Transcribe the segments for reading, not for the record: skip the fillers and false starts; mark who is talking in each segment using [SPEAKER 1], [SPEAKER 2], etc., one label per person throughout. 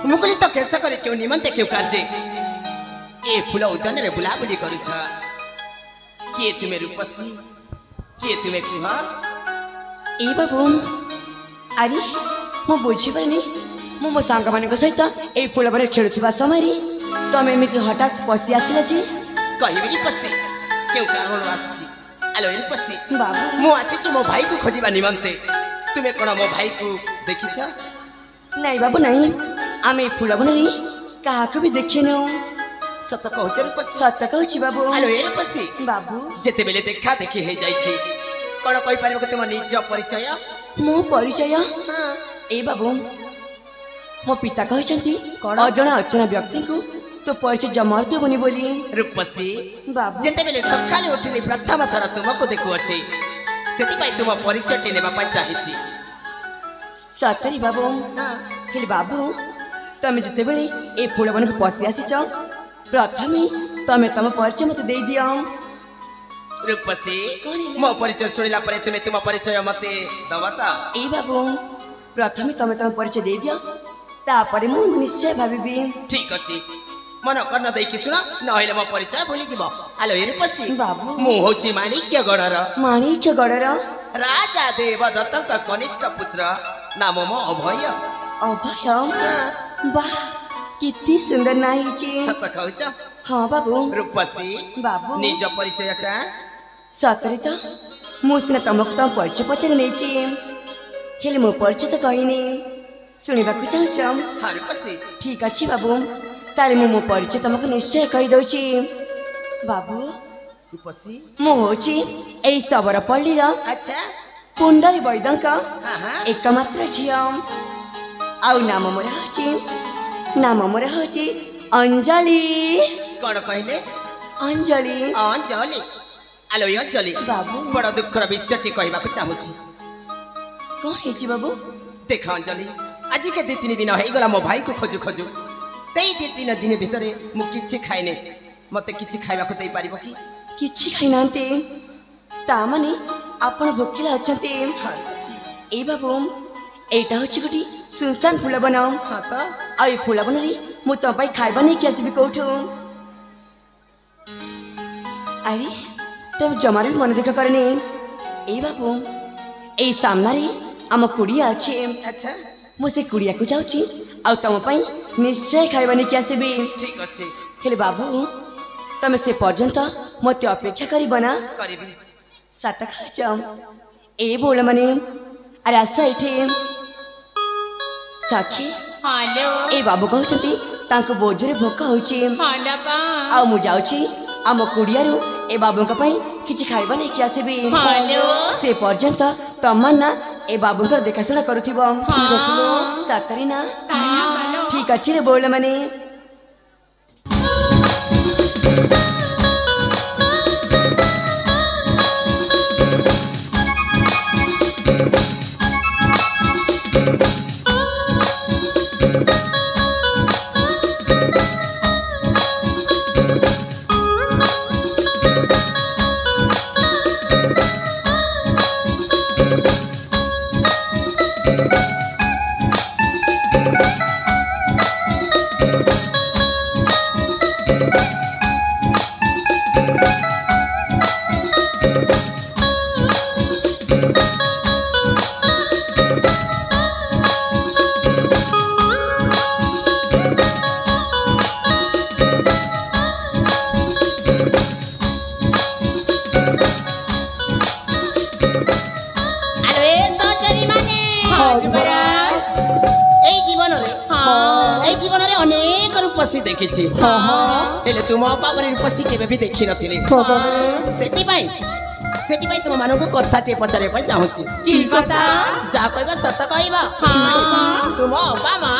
[SPEAKER 1] मुकुलित केश करे क्यों निमंते क्यों काजे ए फूल उद्यान रे बुलाबुली करूछ किए तुमे रूपसी किए तुमे कुह
[SPEAKER 2] ए बाबू अरे मो बुझीपानी मो सांग मान सहित ए फूल पर खेलुवा समय तुम एमती हठात पशि आसिल जी
[SPEAKER 1] कहबी पशि क्यों कारण आसी आलो ए पशि
[SPEAKER 2] बाबू
[SPEAKER 1] मु आसी मो भाई को खोजिबा निमंते तुमे कोन मो भाई को देखिछ
[SPEAKER 2] नहीं बाबू नहीं आम ए फूल बनरी क्या भी देखिनु
[SPEAKER 1] सत कहते रूपसी
[SPEAKER 2] सत कहूँ बाबू
[SPEAKER 1] आलो ए रूपसी
[SPEAKER 2] बाबू
[SPEAKER 1] जेते बेले देखा देखी हे जाइछि कोन कहि पारिबो के तुम निज परिचय
[SPEAKER 2] मो परिचय
[SPEAKER 1] हां
[SPEAKER 2] ए बाबू मो पिता कहते अजना अर्चना व्यक्ति को तो परिचय जमार देवनी बोली
[SPEAKER 1] रूपसी
[SPEAKER 2] बाबू
[SPEAKER 1] जेते बेले सकाले उठिली प्रथम थर तुमको देखु अछि सेति पई तुम परिचय टी नेबा पई चाहिछि
[SPEAKER 2] सतरी बाबू हेले बाबू तुम जिते बेले ए फूल बन को पशि आसीच प्रथम तुम तुम परिचय मत दे दियो
[SPEAKER 1] रूपसी मो परिचय सुनिला परे तुमे तुम परिचय मते दबता
[SPEAKER 2] ए बाबू प्रथम तुम तुम परिचय दे दियो तापरे मु निश्चय भाबिबी
[SPEAKER 1] ठीक अछि मन कर्ण देई कि सुन नहिले मो परिचय भूली जिवो आलो ए रूपसी
[SPEAKER 2] बाबू
[SPEAKER 1] मु होची
[SPEAKER 2] माणिक्य गडर
[SPEAKER 1] राजा देवदत्त का कनिष्ठ पुत्र नाम मो अभय
[SPEAKER 2] अभय वाह कितनी सुंदर नाई छी
[SPEAKER 1] सत कहउछ
[SPEAKER 2] हां बाबू
[SPEAKER 1] रूपसी
[SPEAKER 2] बाबू
[SPEAKER 1] निज परिचयटा
[SPEAKER 2] सतरे तो मु सिना तुमको तुम परिचय पचर नहीं छी हेले मो परिचय तो कहनी शुणा चाहूँ
[SPEAKER 1] हाँ रूपसी
[SPEAKER 2] ठीक अच्छे बाबू ताले मो परिचय तुमको निश्चय कही दउची बाबू
[SPEAKER 1] रूपसी
[SPEAKER 2] मु होची एई सबर पल्ली रा
[SPEAKER 1] अच्छा
[SPEAKER 2] पुंडरी वैदंक
[SPEAKER 1] हां
[SPEAKER 2] एकमात्र झियो आउ नाम मोर होची अंजलि
[SPEAKER 1] कौन कहले
[SPEAKER 2] अंजलि
[SPEAKER 1] अंजलि आलो ये अंजलि
[SPEAKER 2] बाबू
[SPEAKER 1] बड़ा दुखर विषयटी कहबा को चाहूची
[SPEAKER 2] कौन हेची बाबू
[SPEAKER 1] देख अंजलि आज के 2-3 दिन हो गला मो भाई को खोजु खोजु सेई 2-3 दिन भितरे मु किछि खाइने मते किछि खाइबा को देई पारिबो कि
[SPEAKER 2] किछि खाइनांते ता माने आपण भोकिला अछंते
[SPEAKER 1] हाँ
[SPEAKER 2] ए बाबू एटा होची गुटी सुनसान फूल बनाओ
[SPEAKER 1] हाँ तो
[SPEAKER 2] आई फूल बनरी मु तो भाई खाइबा नहीं कि आसीबी कोठो अरे तुम जमार भी मन देख करने ए बाबू ए सामने रे आम कुड़िया अच्छे
[SPEAKER 1] अच्छा
[SPEAKER 2] मु से कुड़िया को जाउची आ तुम पई निश्चय खाइबा नहीं कि आसीबी
[SPEAKER 1] ठीक अछि
[SPEAKER 2] हेले बाबू तुम से पर्यंत मते अपेक्षा करी बना
[SPEAKER 1] करिबी
[SPEAKER 2] सात खाचम ए बोल मने अरे आसा इठे साखी
[SPEAKER 3] हेलो
[SPEAKER 2] ए बाबू कहउछंती तांको बोझरे भोक होउची
[SPEAKER 3] हेलो बा
[SPEAKER 2] आ मु जाउची आम कुड़ियारू ए बाबू का पई किछि खाइबा नहीं कि आसीबी
[SPEAKER 3] हेलो
[SPEAKER 2] से पर्यंत तमन्ना ए बाबू कर देखाशुना करूथिबो सातरी ना ठीक अछि रे बोल मने
[SPEAKER 1] देखी हेले तुम पावर रूपसी केबे भी देखि नथिले सेटी भाई तुम मानको कथा ते पचारे पर चाहूची
[SPEAKER 3] की कथा
[SPEAKER 1] जा कहबा सत कहबा तुम अपा मा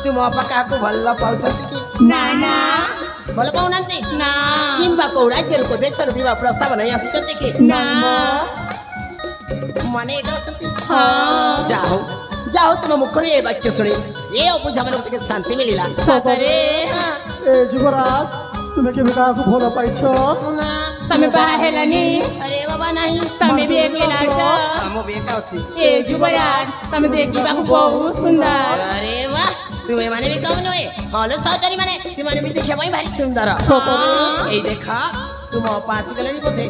[SPEAKER 1] तुम अपा का को भल्ला पाउछती कि
[SPEAKER 3] ना ना
[SPEAKER 1] भल पाउनांती
[SPEAKER 3] ना
[SPEAKER 1] किंबा कोडा चेर को बेसर विवाह प्रस्ताव नहीं आसी कि
[SPEAKER 3] ना
[SPEAKER 1] माने एटा सती हां जाओ तुम मुख में ये वाक्य सुने ये अबुझा मन के शांति मिलिला
[SPEAKER 3] सतरे
[SPEAKER 4] ए जुगराज तुम्हें के विकास को भोला पाइछो
[SPEAKER 3] तमे बाहा हेलानी
[SPEAKER 1] अरे बाबा नहीं
[SPEAKER 3] तमे भी अकेला छ
[SPEAKER 1] हम बेटा छी
[SPEAKER 3] ए जुगराज तमे देखिबा को बहुत सुंदर
[SPEAKER 1] अरे वाह तुम हलो सहचरी माने तुमने भी देखिया भाई भारी सुंदर
[SPEAKER 3] हाँ।
[SPEAKER 1] ए देखा तुम पास गलनी बोधे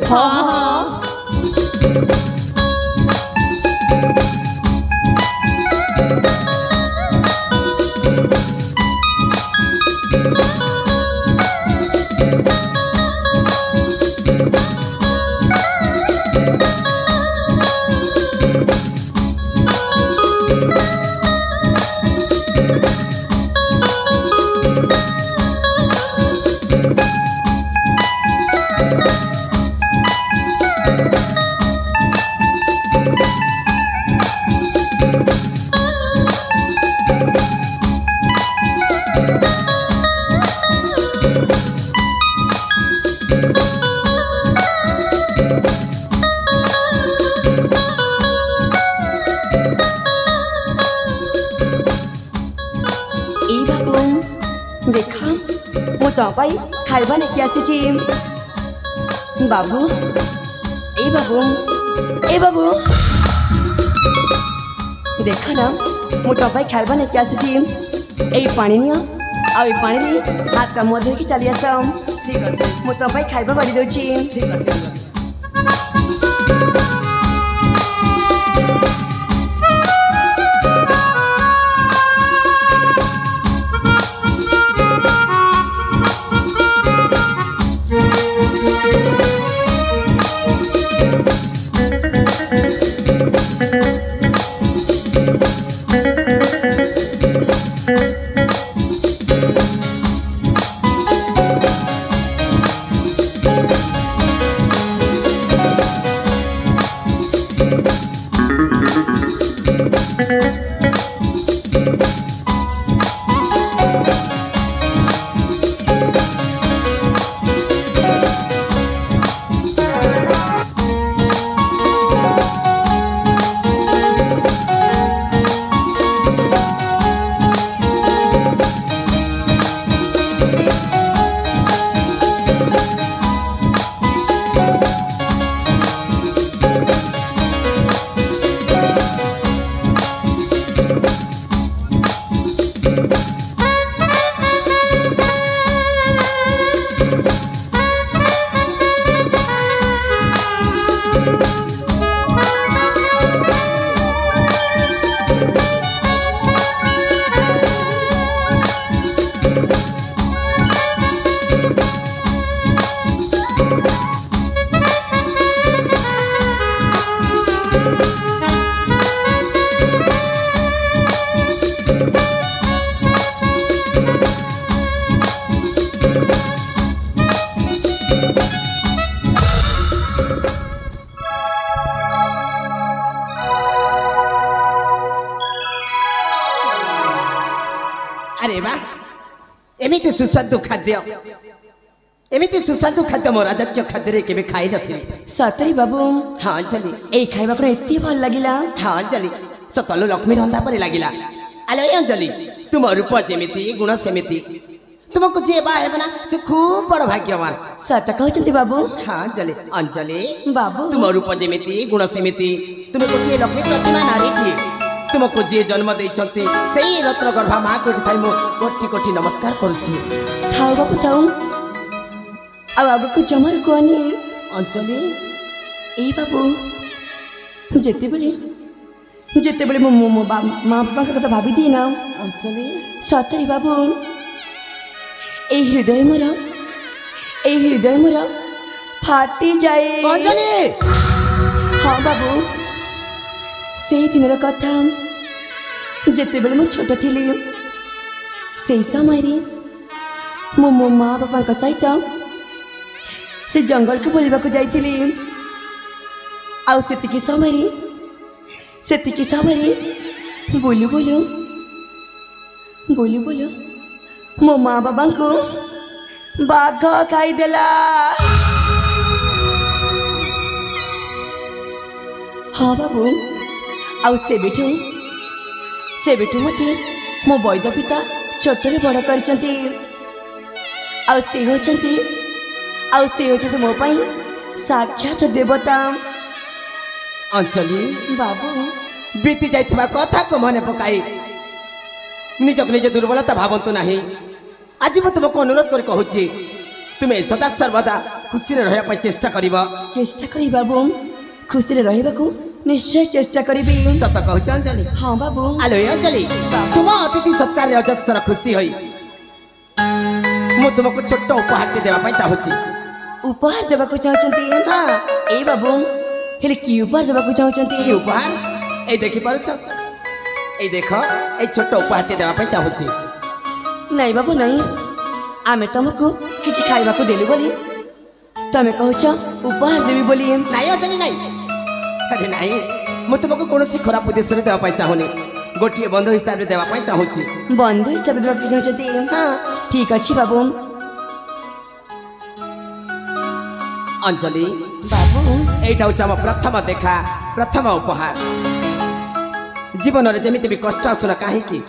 [SPEAKER 2] भाई खाइबा लेके आसी बाबू ए बाबू देख ना मु तो भाई खाइबा लेके आसी ए पानी नियो आ ए पानी नी हाथ का मुंह धोके चली आसम
[SPEAKER 1] ठीक আছে
[SPEAKER 2] मु तो भाई खाइबा बाड़ी दोची
[SPEAKER 1] ठीक আছে अरे वाह एमिति सुस्वादु खाद्य एमिति सुस्वादु खाद्य मोर राजकीय खाद्य रे केबे खाई नथिली
[SPEAKER 2] सतरी बाबू
[SPEAKER 1] हां चली
[SPEAKER 2] ए खाइबा को एत्ती भल लागिला
[SPEAKER 1] हां चली सतलो लक्ष्मी रंधा परे लागिला आलो ए अंजलि तुम रूप जेमिति गुण सेमिति तुमको जे बा हेबना से खूब बड़ भाग्यवान
[SPEAKER 2] सत कहचंती बाबू
[SPEAKER 1] हां चली अंजलि
[SPEAKER 2] बाबू
[SPEAKER 1] तुम रूप जेमिति गुण सेमिति तुम गोटे लक्ष्मी प्रतिमा नारी थी तुमको जे जन्म देइछंती सेही रत्न गर्भा मां कोठी थाई मो कोटी कोटी नमस्कार करूछी
[SPEAKER 2] थाउ बाबू थाउ अब बाबू को जमर कोनी
[SPEAKER 1] अंजलि
[SPEAKER 2] ए बाबू जेते बेले मो मां बाबा का कथा भाभी दी ना
[SPEAKER 1] अंजलि
[SPEAKER 2] सतरी बाबू ए हृदय मोरा फाटी जाए
[SPEAKER 1] अंजलि
[SPEAKER 2] हाँ बाबू से दिन कथा जिते बेले मु छोट थी से समय मो माँ बापा सहित से जंगल को बुलवा को जाइली आती समय बोलू बोलू मो माँ बाबा को बाघ खाईदेला हाँ बाबू आउ से बेठू मत मो वैद पिता छोटे बड़ कर मो साक्षात देवता
[SPEAKER 1] अंजलि
[SPEAKER 2] बाबू
[SPEAKER 1] बीती जाइथिबा कथा को मने पकाई निजक निज दुर्बलता भावंतु नाही आज मैं तुमको अनुरोध कर कहूची तुम्हें सदा सर्वदा खुशी रहा चेष्टा करिब
[SPEAKER 2] चेष्टा करी बाबू खुशी रहिबाकू निश्चय चेष्टा करिबी
[SPEAKER 1] सत कहूच अंजलि
[SPEAKER 2] हाँ बाबू
[SPEAKER 1] आलो ए अंजलि तुम अतिथि सत्कार अजस्र खुशी होई मु तुमको छोट उपहार देवा चाहूची
[SPEAKER 2] उपहार देबाकू चाहछंती
[SPEAKER 1] हाँ
[SPEAKER 2] ए बाबू हेले की उपहार देबाकू चाहछंती
[SPEAKER 1] ये उपहार ए देखि पारुछ ए देख ए छोट उपहार देवा चाहूची
[SPEAKER 2] नहीं बाबू नहीं आमे तुमको किसी खाइबाकू देलु बोली तमे कहूछ उपहार देबी बोली
[SPEAKER 1] नहीं अंजलि नहीं अरे नहीं मु तुमको कौन खराब उद्देश्य देवा चाहूनी गोटे बंधु हिसाब से देवा चाहूची
[SPEAKER 2] बंधु हिसाब से देबाकू चाहछंती
[SPEAKER 1] हाँ
[SPEAKER 2] ठीक अछि बाबू
[SPEAKER 1] अंजलि
[SPEAKER 2] बाबू
[SPEAKER 1] एटा हूँ आम प्रथम देखा प्रथम उपहार जीवन में जमी भी कष्ट आसुना कहीं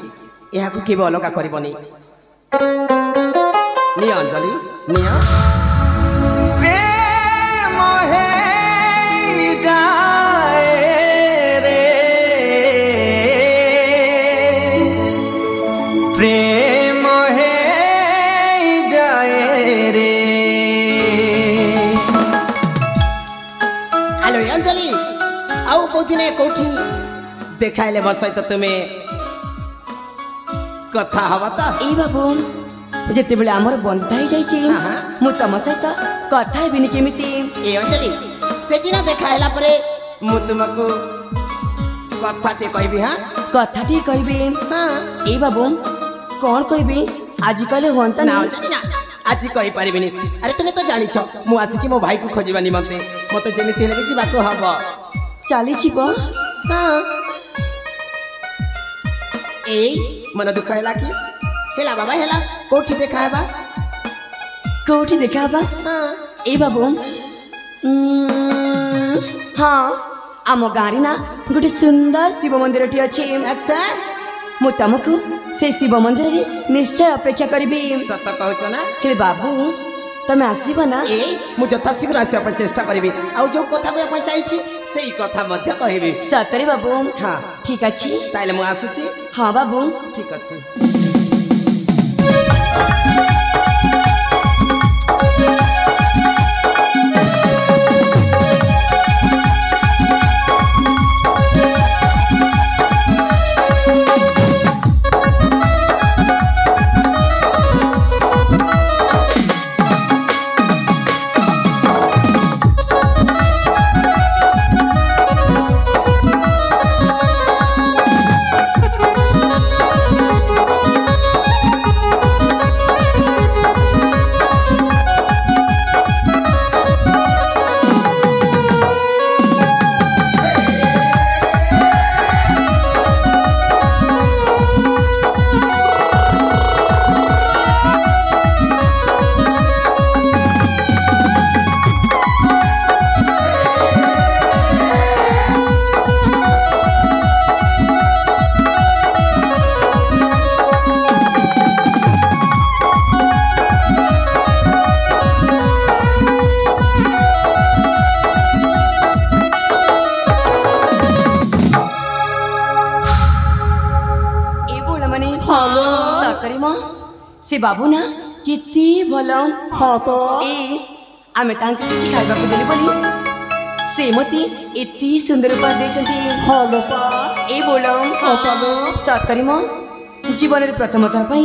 [SPEAKER 1] यहाँ केवे अलग करनी निया अंजलि निया
[SPEAKER 5] प्रेम है जाए रे प्रेम है जाए रे
[SPEAKER 1] हेलो अंजलि आउ कौ दिन कौटी देखाइले मो सहित तुम्हें कथा हवा तो
[SPEAKER 2] ए बाबू जिते बेले आमर बंधा ही जाइए
[SPEAKER 1] हाँ।
[SPEAKER 2] मु तुम सहित कथा हेबिनी केमिति
[SPEAKER 1] ए अंजलि से दिन देखाइला परे मु तुमको कथाटे कहबी हाँ
[SPEAKER 2] कथा टी कहबी
[SPEAKER 1] हाँ
[SPEAKER 2] ए बाबू कौन कहबी आज कल होता
[SPEAKER 1] ना
[SPEAKER 2] ना
[SPEAKER 1] अंजलि ना आज कहि पारिबिनी अरे तुम्हें तो जानिछ मु आसी मो भाई को खोजिबा निमंते मते जेमिति हेले कि बाको हबो
[SPEAKER 2] चली जीव
[SPEAKER 1] हाँ ए मन दुख हैला कि हेला बाबा हेला कोठी देखाबा
[SPEAKER 2] कौटी देखाबा
[SPEAKER 1] हाँ
[SPEAKER 2] ए बाबू हाँ आम गाँव ना गोटे सुंदर शिव मंदिर टी अच्छे
[SPEAKER 1] अच्छा
[SPEAKER 2] मु तुमको से शिव मंदिर रे निश्चय अपेक्षा करी
[SPEAKER 1] सत कहूछ ना
[SPEAKER 2] हेले बाबू तमे आसब ना
[SPEAKER 1] ए मु यथाशीघ्र आसिया पर चेष्टा करबी आ जो कथा कहबा चाहछि सेही कथा मध्य कहबी
[SPEAKER 2] सतरे बाबू
[SPEAKER 1] हाँ
[SPEAKER 2] ठीक अच्छे
[SPEAKER 1] ताइले मु आसुची
[SPEAKER 2] हाँ बाबू
[SPEAKER 1] ठीक अछि
[SPEAKER 2] से बाबू ना किती भल
[SPEAKER 4] हाँ तो
[SPEAKER 2] ए आमे तांके किछि खाइबा को देली बोली से मती एती सुंदर उपहार देचंती
[SPEAKER 4] हाँ लोपा
[SPEAKER 2] ए बोलम
[SPEAKER 4] हाँ पालो
[SPEAKER 2] सतरी म जीवन रे प्रथम थर पई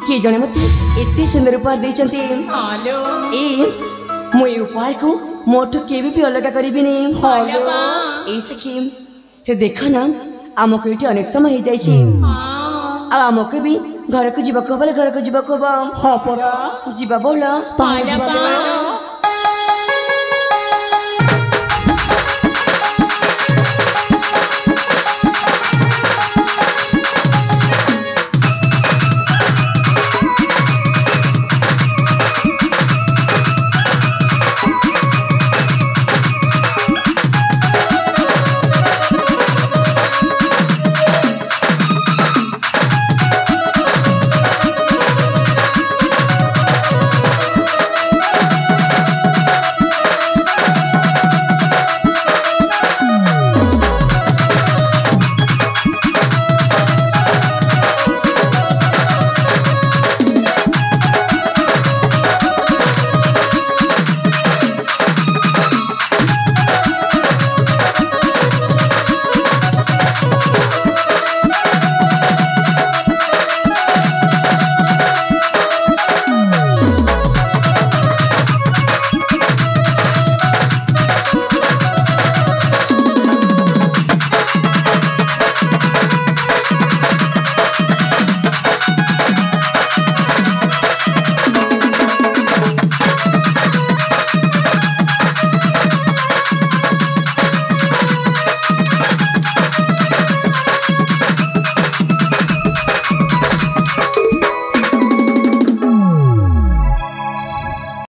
[SPEAKER 2] के जणे मती एती सुंदर उपहार देचंती
[SPEAKER 3] हेलो
[SPEAKER 2] ए मो ए उपहार को मोटू केबे भी अलग करिबी नी
[SPEAKER 3] हेलो बा
[SPEAKER 2] ए सखी हे देखो ना आमको एटी अनेक समय हो जाई छी आ आमको भी घर को जीवा को बोले घर को जीवा को
[SPEAKER 4] हाँ परा
[SPEAKER 2] जीवा बोला
[SPEAKER 3] हेलो बा